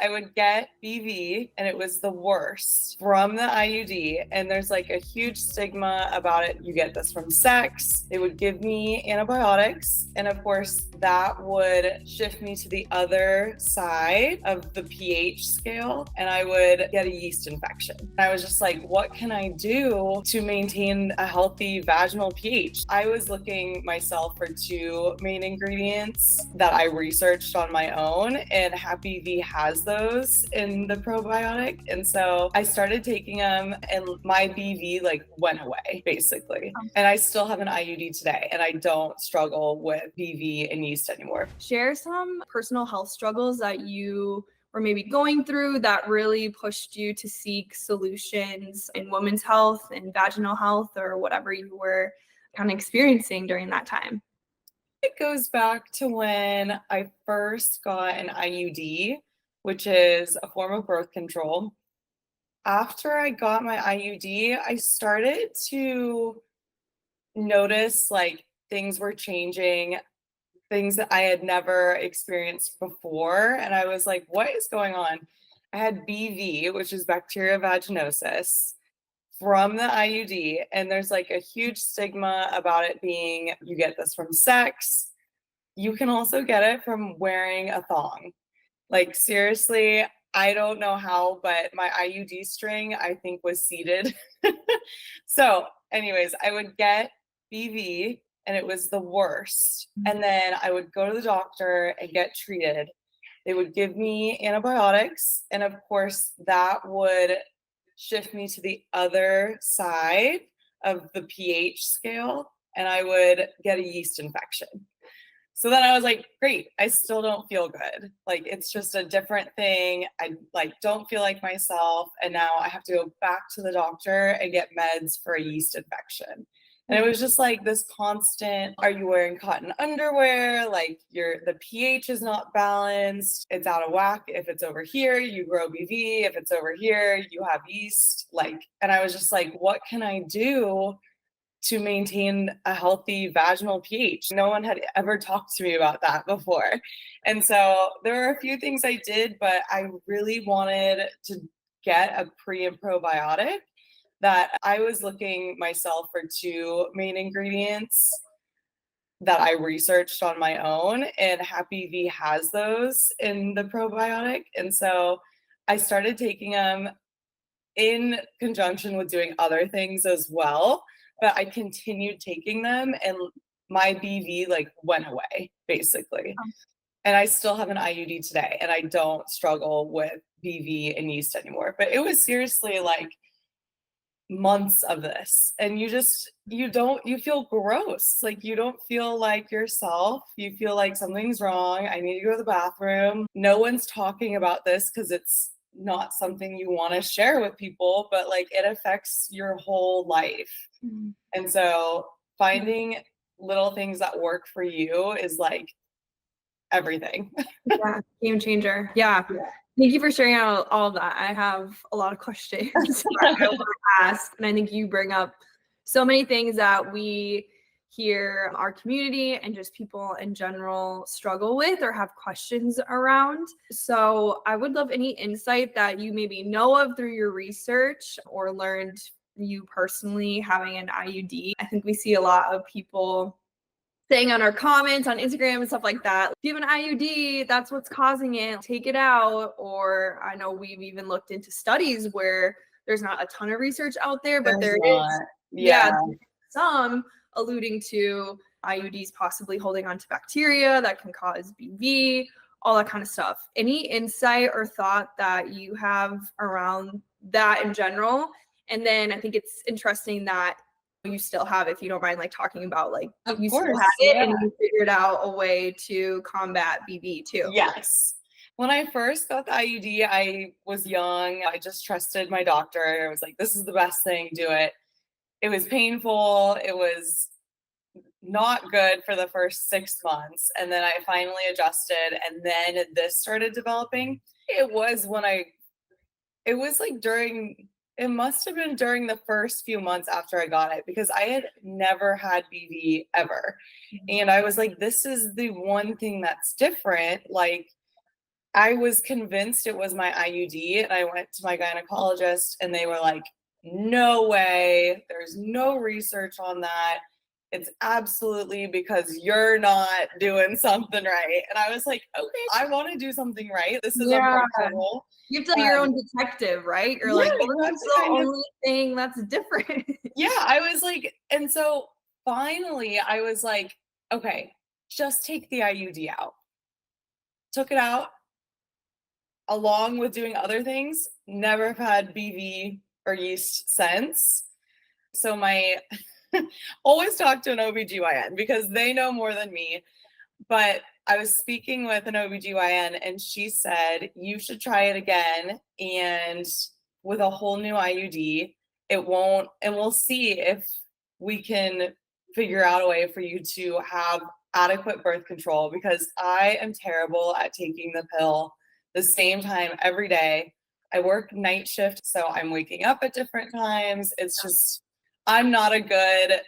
I would get BV and it was the worst from the IUD. And there's like a huge stigma about it. You get this from sex. They would give me antibiotics. And of course, that would shift me to the other side of the pH scale and I would get a yeast infection. I was just like, what can I do to maintain a healthy vaginal pH? I was looking myself for two main ingredients that I researched on my own, and Happy V has those in the probiotic. And so I started taking them and my BV like went away basically. And I still have an IUD today and I don't struggle with BV and yeast anymore. Share some personal health struggles that you were maybe going through that really pushed you to seek solutions in women's health and vaginal health or whatever you were kind of experiencing during that time. It goes back to when I first got an IUD, which is a form of birth control. After I got my IUD, I started to notice like things were changing, things that I had never experienced before. And I was like, what is going on? I had BV, which is bacteria vaginosis, from the IUD. And there's like a huge stigma about it being, you get this from sex. You can also get it from wearing a thong. Like seriously, I don't know how, but my IUD string, I think, was seated. So anyways, I would get BV and it was the worst. And then I would go to the doctor and get treated. They would give me antibiotics. And of course, that would shift me to the other side of the pH scale and I would get a yeast infection. So then I was like, great, I still don't feel good. Like, it's just a different thing. I like don't feel like myself. And now I have to go back to the doctor and get meds for a yeast infection. And it was just like this constant, are you wearing cotton underwear? Like the pH is not balanced. It's out of whack. If it's over here, you grow BV. If it's over here, you have yeast. Like, and I was just like, what can I do to maintain a healthy vaginal pH? No one had ever talked to me about that before. And so there were a few things I did, but I really wanted to get a pre and probiotic that I was looking myself for two main ingredients that I researched on my own, and Happy V has those in the probiotic. And so I started taking them in conjunction with doing other things as well, but I continued taking them and my BV like went away basically. And I still have an IUD today and I don't struggle with BV and yeast anymore. But it was seriously like months of this, and you feel gross. Like you don't feel like yourself. You feel like something's wrong. I need to go to the bathroom. No one's talking about this because it's not something you want to share with people, but like it affects your whole life. Mm-hmm. And so finding little things that work for you is like everything. Yeah, game changer. Yeah. Thank you for sharing out all of that. I have a lot of questions I want to ask, and I think you bring up so many things that we hear our community and just people in general struggle with or have questions around. So I would love any insight that you maybe know of through your research or learned you personally having an IUD. I think we see a lot of people saying on our comments on Instagram and stuff like that, if you have an IUD, that's what's causing it, take it out. Or I know we've even looked into studies where there's not a ton of research out there, but there is some alluding to IUDs possibly holding on to bacteria that can cause BV, all that kind of stuff. Any insight or thought that you have around that in general? And then I think it's interesting that you still have, if you don't mind, like talking about like you still had it and you figured out a way to combat BV too. Yes. When I first got the IUD, I was young. I just trusted my doctor. I was like, this is the best thing, do it. It was painful. It was not good for the first 6 months. And then I finally adjusted, and then this started developing. It must have been during the first few months after I got it, because I had never had BV ever. And I was like, this is the one thing that's different. Like, I was convinced it was my IUD, and I went to my gynecologist and they were like, no way, there's no research on that. It's absolutely because you're not doing something right. And I was like, okay, I want to do something right. This is Yeah. uncomfortable. You have to be your own detective, right? You're Yeah, like, you well, have that's to the kind of, only thing that's different. yeah, I was like, and so finally I was like, okay, just take the IUD out. Took it out along with doing other things. Never have had BV or yeast since. So my always talk to an OBGYN because they know more than me. But I was speaking with an OBGYN and she said, you should try it again. And with a whole new IUD, it won't, and we'll see if we can figure out a way for you to have adequate birth control because I am terrible at taking the pill the same time every day. I work night shift, so I'm waking up at different times. It's just, I'm not a good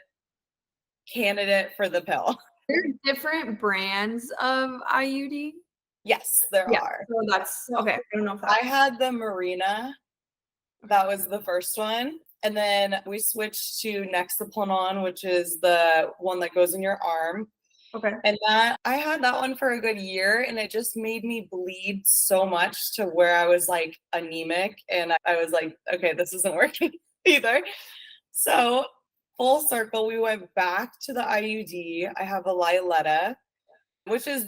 candidate for the pill. There are different brands of IUD. Yes, there Yeah. are. So that's okay. I don't know if I that. had the Marina. That was the first one. And then we switched to Nexaplanon, which is the one that goes in your arm. Okay. And that I had that one for a good year and it just made me bleed so much to where I was like anemic and I was like, okay, this isn't working either. So full circle, we went back to the IUD. I have a Liletta, which is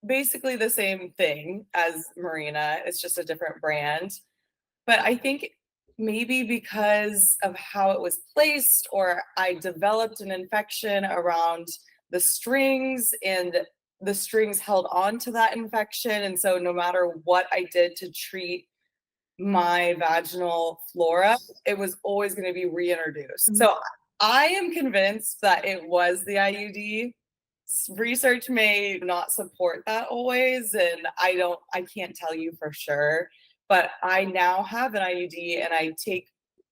basically the same thing as Marina. It's just a different brand. But I think maybe because of how it was placed, or I developed an infection around the strings and the strings held on to that infection. And so no matter what I did to treat my vaginal flora, it was always going to be reintroduced. So I am convinced that it was the IUD. Research may not support that always, and I can't tell you for sure, but I now have an IUD and I take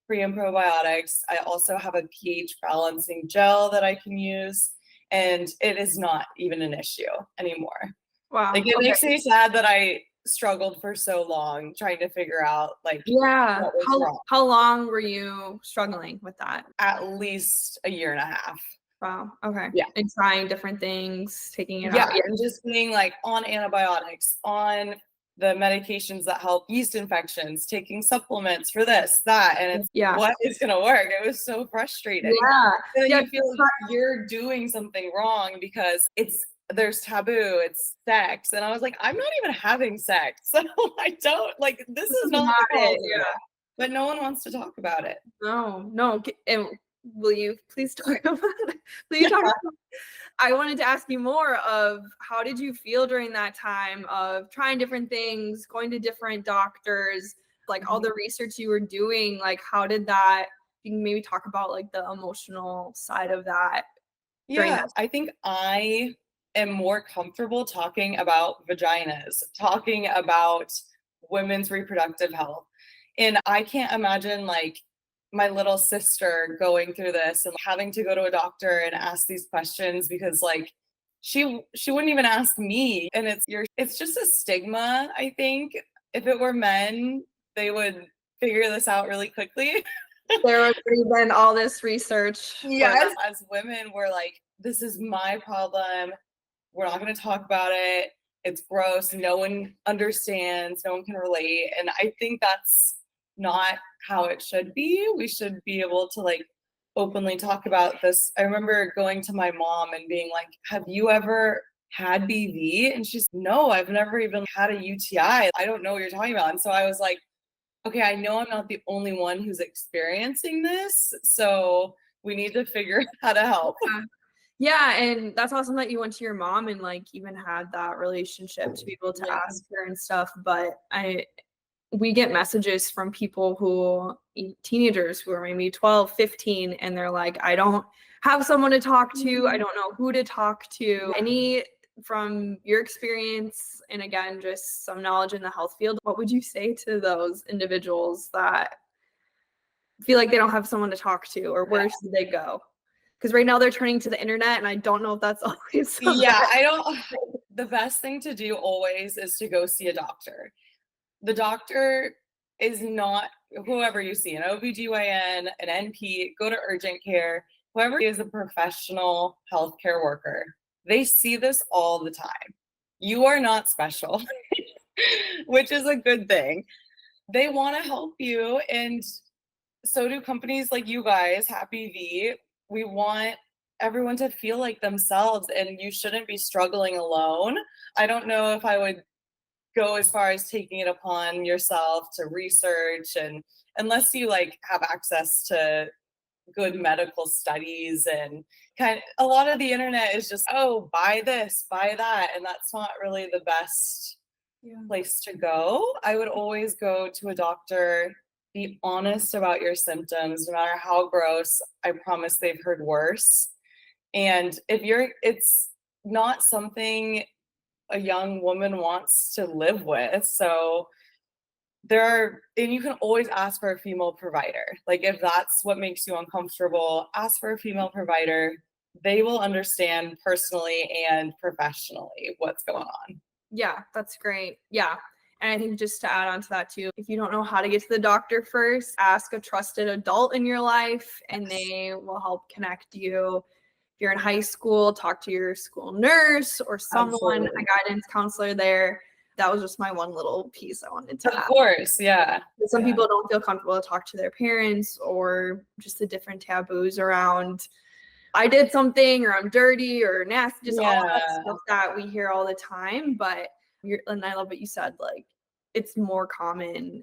pre and probiotics. I also have a pH balancing gel that I can use, and it is not even an issue anymore. Wow. Like it makes me sad that I struggled for so long trying to figure out like Yeah. what was wrong. How long were you struggling with that? At least a year and a half. Wow. Okay. Yeah. And trying different things, taking it Yeah, out. and just being like on antibiotics, on the medications that help yeast infections, taking supplements for this, that, and it's what is gonna work? It was so frustrating. Yeah. And then Yeah. you feel like you're doing something wrong because there's taboo, it's sex. And I was like, I'm not even having sex. So I don't like this is not it. Yeah. But no one wants to talk about it. No. And will you please talk about it? Will you talk about it? I wanted to ask you more of how did you feel during that time of trying different things, going to different doctors, like all the research you were doing, like how did that, you can maybe talk about like the emotional side of that. Yeah, I think I am more comfortable talking about vaginas, talking about women's reproductive health. And I can't imagine like my little sister going through this and having to go to a doctor and ask these questions because like she wouldn't even ask me. And it's just a stigma, I think. If it were men, they would figure this out really quickly. There would have been all this research. Yes, as women, we're like, this is my problem. We're not going to talk about it. It's gross. No one understands. No one can relate. And I think that's not how it should be. We should be able to like openly talk about this. I remember going to my mom and being like, have you ever had BV? And she's, no, I've never even had a UTI. I don't know what you're talking about. And so I was like, okay, I know I'm not the only one who's experiencing this. So we need to figure out how to help. Yeah, and that's awesome that you went to your mom and like even had that relationship to be able to ask her and stuff. But we get messages from people who teenagers who are maybe 12, 15, and they're like, I don't have someone to talk to. I don't know who to talk to. Any from your experience, and again, just some knowledge in the health field, what would you say to those individuals that feel like they don't have someone to talk to, or where should they go? Because right now they're turning to the internet, and I don't know if that's always. Yeah, I don't. the best thing to do always is to go see a doctor. The doctor is not whoever you see, an OBGYN, an NP, go to urgent care, whoever is a professional healthcare worker. They see this all the time. You are not special, which is a good thing. They want to help you, and so do companies like you guys, Happy V. We want everyone to feel like themselves, and you shouldn't be struggling alone. I don't know if I would go as far as taking it upon yourself to research, and unless you like have access to good medical studies, and kind of a lot of the internet is just, oh, buy this, buy that, and that's not really the best place to go. I would always go to a doctor, be honest about your symptoms, no matter how gross. I promise they've heard worse. And if it's not something a young woman wants to live with. So and you can always ask for a female provider. Like if that's what makes you uncomfortable, ask for a female provider. They will understand personally and professionally what's going on. Yeah, that's great. Yeah. And I think just to add on to that too, if you don't know how to get to the doctor first, ask a trusted adult in your life and they will help connect you. If you're in high school, talk to your school nurse or someone, Absolutely. a guidance counselor there. That was just my one little piece I wanted to add. Of course, yeah. Some people don't feel comfortable to talk to their parents, or just the different taboos around I did something, or I'm dirty or nasty, just all that stuff that we hear all the time. But and I love what you said, like it's more common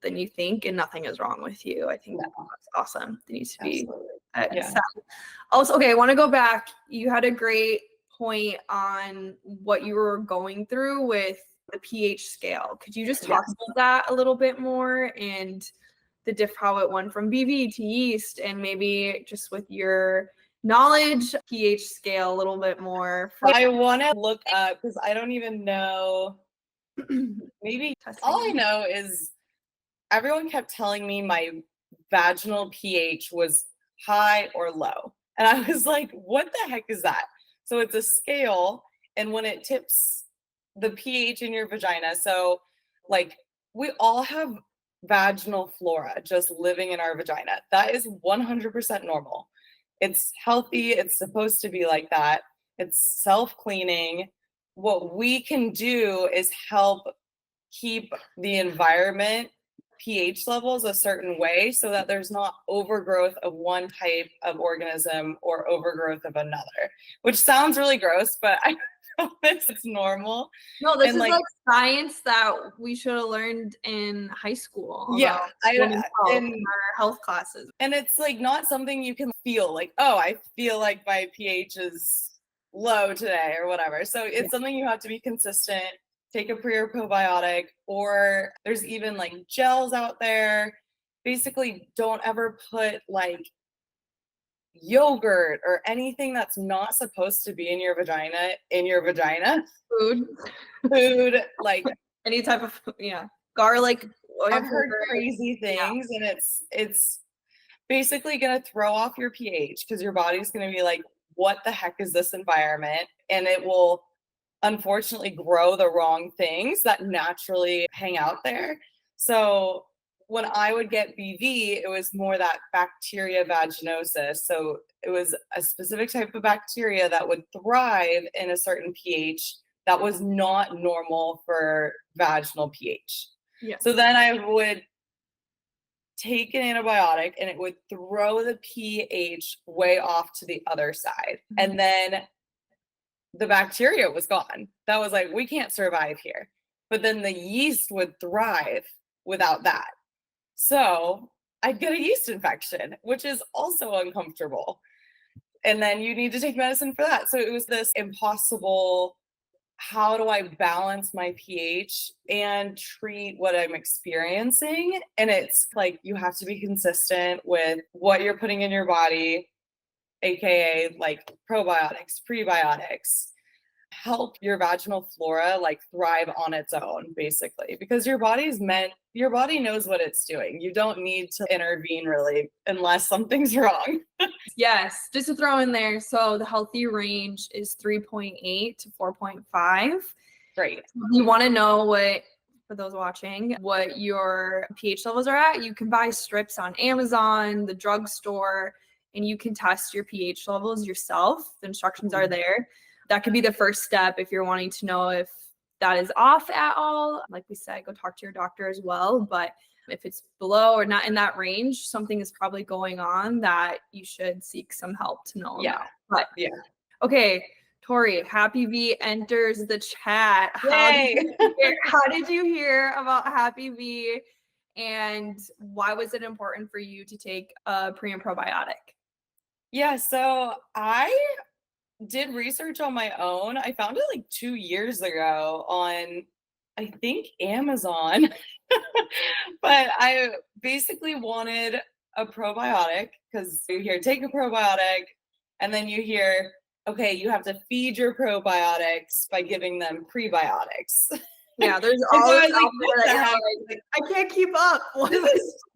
than you think, and nothing is wrong with you. I think that's awesome. It needs to be said. Also, okay, I want to go back. You had a great point on what you were going through with the pH scale. Could you just talk about that a little bit more, and how it went from BV to yeast, and maybe just with your knowledge pH scale a little bit more? I want to look up because I don't even know. Maybe all I know is everyone kept telling me my vaginal pH was high or low. And I was like, what the heck is that? So it's a scale, and when it tips the pH in your vagina, so like we all have vaginal flora just living in our vagina. That is 100% normal. It's healthy. It's supposed to be like that. It's self-cleaning. What we can do is help keep the environment pH levels a certain way so that there's not overgrowth of one type of organism or overgrowth of another, which sounds really gross, but I promise it's normal. No, this is like science that we should have learned in high school. Yeah, in our health classes. And it's like not something you can feel like, oh, I feel like my pH is low today or whatever. So it's something you have to be consistent. Take a pre or probiotic, or there's even like gels out there. Basically, don't ever put like yogurt or anything that's not supposed to be in your vagina food like any type of garlic. I've heard crazy things, and it's basically going to throw off your pH because your body's going to be like, what the heck is this environment? And it will unfortunately grow the wrong things that naturally hang out there. So when I would get BV, it was more that bacteria vaginosis. So it was a specific type of bacteria that would thrive in a certain pH that was not normal for vaginal pH. Yeah. So then I would take an antibiotic and it would throw the pH way off to the other side. Mm-hmm. And then the bacteria was gone. That was like, we can't survive here. But then the yeast would thrive without that. So I'd get a yeast infection, which is also uncomfortable. And then you need to take medicine for that. So it was this impossible, how do I balance my pH and treat what I'm experiencing? And it's like, you have to be consistent with what you're putting in your body, AKA like probiotics, prebiotics, help your vaginal flora like thrive on its own, basically, because your body knows what it's doing. You don't need to intervene really unless something's wrong. Yes, just to throw in there, so the healthy range is 3.8 to 4.5. Great. You want to know for those watching, what your pH levels are at, you can buy strips on Amazon, the drugstore, and you can test your pH levels yourself. The instructions are there. That could be the first step if you're wanting to know if that is off at all. Like we said, go talk to your doctor as well. But if it's below or not in that range, something is probably going on that you should seek some help to know about. But okay, Tori, Happy V enters the chat. Yay! How did you hear about Happy V, and why was it important for you to take a pre and probiotic? Yeah, so I did research on my own. I found it like 2 years ago on, I think, Amazon. But I basically wanted a probiotic because you hear take a probiotic and then you hear, okay, you have to feed your probiotics by giving them prebiotics. Yeah, there's all so this like, out there that like, I can't keep up.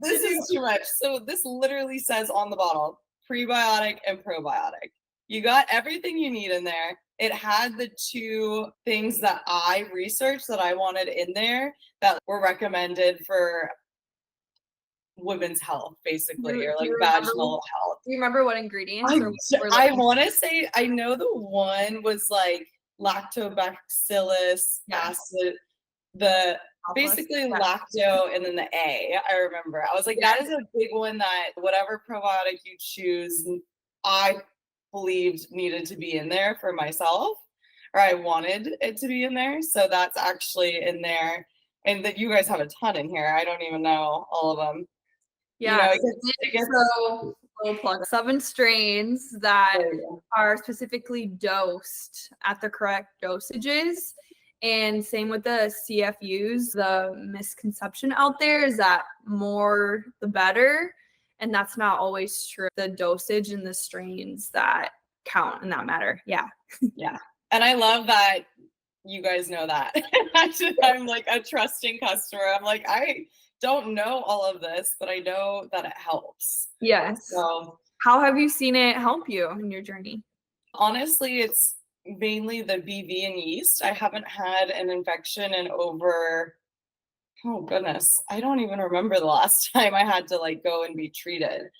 This is too much. So this literally says on the bottle, prebiotic and probiotic. You got everything you need in there. It had the 2 things that I researched that I wanted in there that were recommended for women's health, basically, or like vaginal health. Do you remember what ingredients? I want to say, I know the one was like lactobacillus acid, basically lacto, and then the A. I remember. I was like, that is a big one that whatever probiotic you choose, I believed needed to be in there for myself, or I wanted it to be in there. So that's actually in there. And that you guys have a ton in here. I don't even know all of them. Yeah. So little plug. 7 strains that are specifically dosed at the correct dosages. And same with the CFUs. The misconception out there is that more the better. And that's not always true. The dosage and the strains that count and that matter. Yeah. Yeah. And I love that you guys know that. I'm like a trusting customer. I'm like, I don't know all of this, but I know that it helps. Yes. So how have you seen it help you in your journey? Honestly, it's mainly the BV and yeast. I haven't had an infection in over, oh goodness, I don't even remember the last time I had to like go and be treated.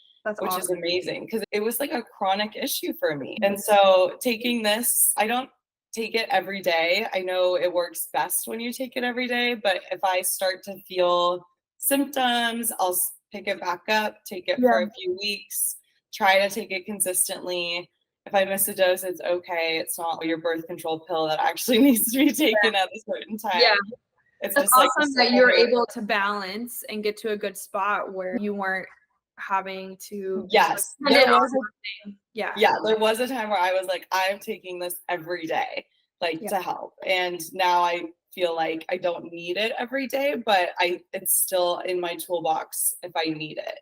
Which is amazing because it was like a chronic issue for me. And so taking this, I don't take it every day. I know it works best when you take it every day, but if I start to feel symptoms, I'll pick it back up, take it for a few weeks, try to take it consistently. If I miss a dose, it's okay. It's not your birth control pill that actually needs to be taken at a certain time. Yeah. It's just awesome that you're able to balance and get to a good spot where you weren't having to there was a time where I was like, I'm taking this every day to help, and now I feel like I don't need it every day, but it's still in my toolbox if I need it.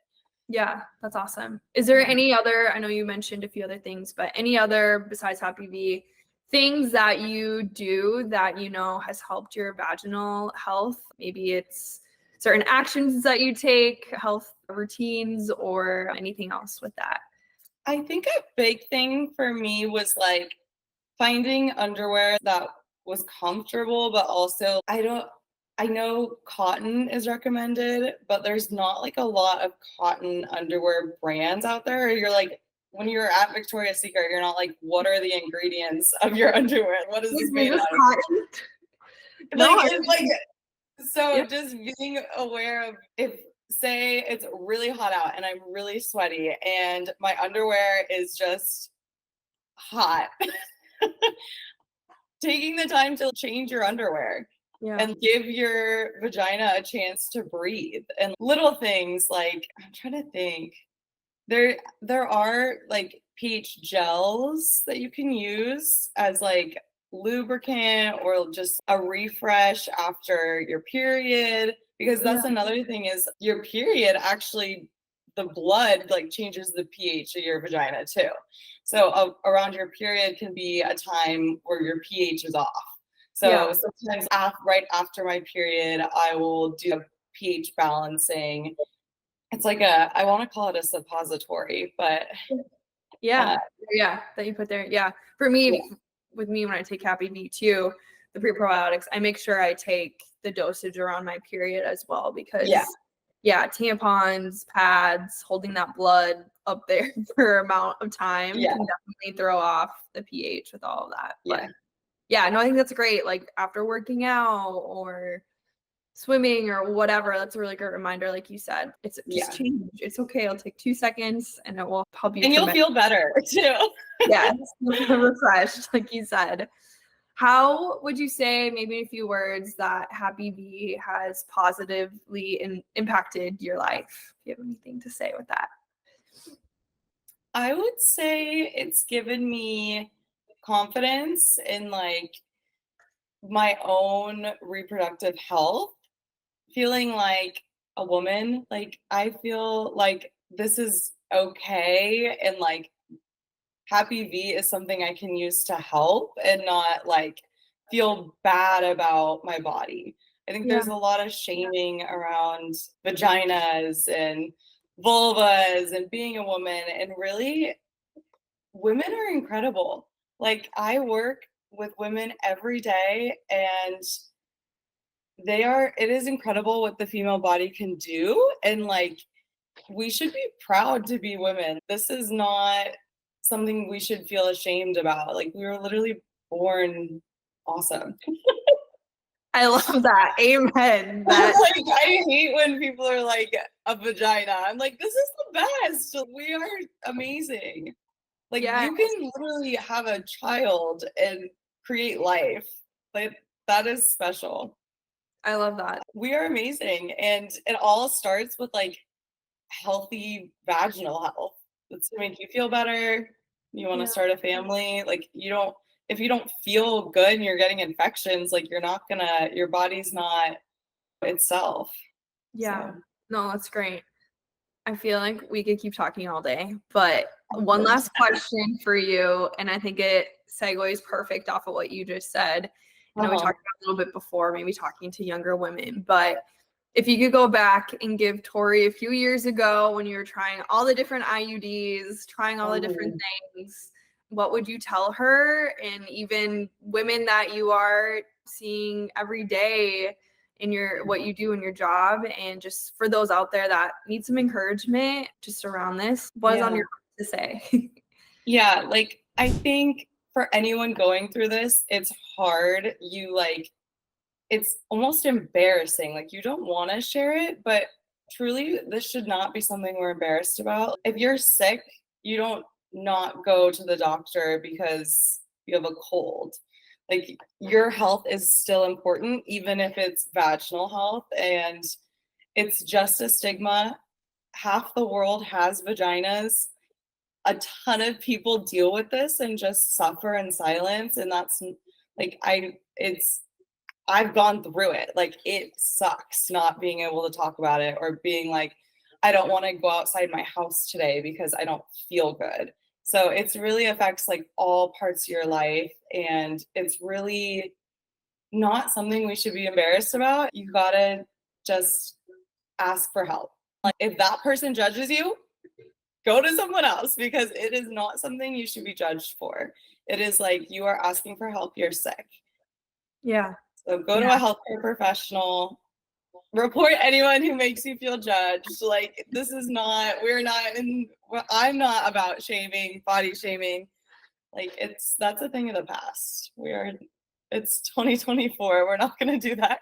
Yeah, that's awesome. Is there any other, I know you mentioned a few other things, but any other besides Happy V things that you do that you know has helped your vaginal health? Maybe it's certain actions that you take, health routines, or anything else with that? I think a big thing for me was like finding underwear that was comfortable, but also I know cotton is recommended, but there's not like a lot of cotton underwear brands out there. You're like, when you're at Victoria's Secret, you're not like, what are the ingredients of your underwear? What is this made out of? Just being aware of, if say it's really hot out and I'm really sweaty and my underwear is just hot, taking the time to change your underwear and give your vagina a chance to breathe. And little things like, I'm trying to think, there are like pH gels that you can use as like lubricant or just a refresh after your period, because that's another thing is your period actually the blood like changes the pH of your vagina too. So around your period can be a time where your pH is off. So sometimes right after my period, I will do a pH balancing. It's like I want to call it a suppository, but yeah, that you put there. Yeah, for me, with me when I take Happy V too, the pre-probiotics, I make sure I take the dosage around my period as well because tampons, pads, holding that blood up there for amount of time can definitely throw off the pH with all of that. But no, I think that's great. Like after working out or swimming or whatever, that's a really great reminder. Like you said, it's just change. It's okay. It'll take 2 seconds and it will help you. And you'll feel better too. Yes, refreshed, like you said. How would you say, maybe in a few words, that Happy V has positively impacted your life? Do you have anything to say with that? I would say it's given me confidence in like my own reproductive health, feeling like a woman. Like I feel like this is okay, and like Happy V is something I can use to help and not like feel bad about my body. I think there's a lot of shaming around vaginas and vulvas and being a woman, and really women are incredible. Like I work with women every day, and it is incredible what the female body can do, and like we should be proud to be women. This is not something we should feel ashamed about. Like we were literally born awesome. I love that. Amen. That like I hate when people are like a vagina. I'm like, this is the best. We are amazing. Like you can literally have a child and create life. Like that is special. I love that. We are amazing. And it all starts with like healthy vaginal health. It's to make you feel better. You want to start a family. Like if you don't feel good and you're getting infections, like your body's not itself. Yeah. So. No, that's great. I feel like we could keep talking all day, but one last question for you, and I think it segues perfect off of what you just said. I know we talked about a little bit before, maybe talking to younger women, but if you could go back and give Tori a few years ago when you were trying all the different IUDs, trying all the different things, what would you tell her? And even women that you are seeing every day in what you do in your job, and just for those out there that need some encouragement just around this, what is on your heart to say? Like I think for anyone going through this, it's hard. It's almost embarrassing. Like you don't want to share it, but truly this should not be something we're embarrassed about. If you're sick, you don't not go to the doctor because you have a cold. Like your health is still important, even if it's vaginal health, and it's just a stigma. Half the world has vaginas. A ton of people deal with this and just suffer in silence, and that's like I've gone through it. Like it sucks not being able to talk about it, or being like, I don't want to go outside my house today because I don't feel good. So it's really affects like all parts of your life, and it's really not something we should be embarrassed about. You gotta just ask for help. Like if that person judges you, go to someone else, because it is not something you should be judged for. It is like you are asking for help, you're sick. Yeah. So go to a healthcare professional. Report anyone who makes you feel judged. Like I'm not about shaming, body shaming. Like that's a thing of the past. It's 2024. We're not going to do that.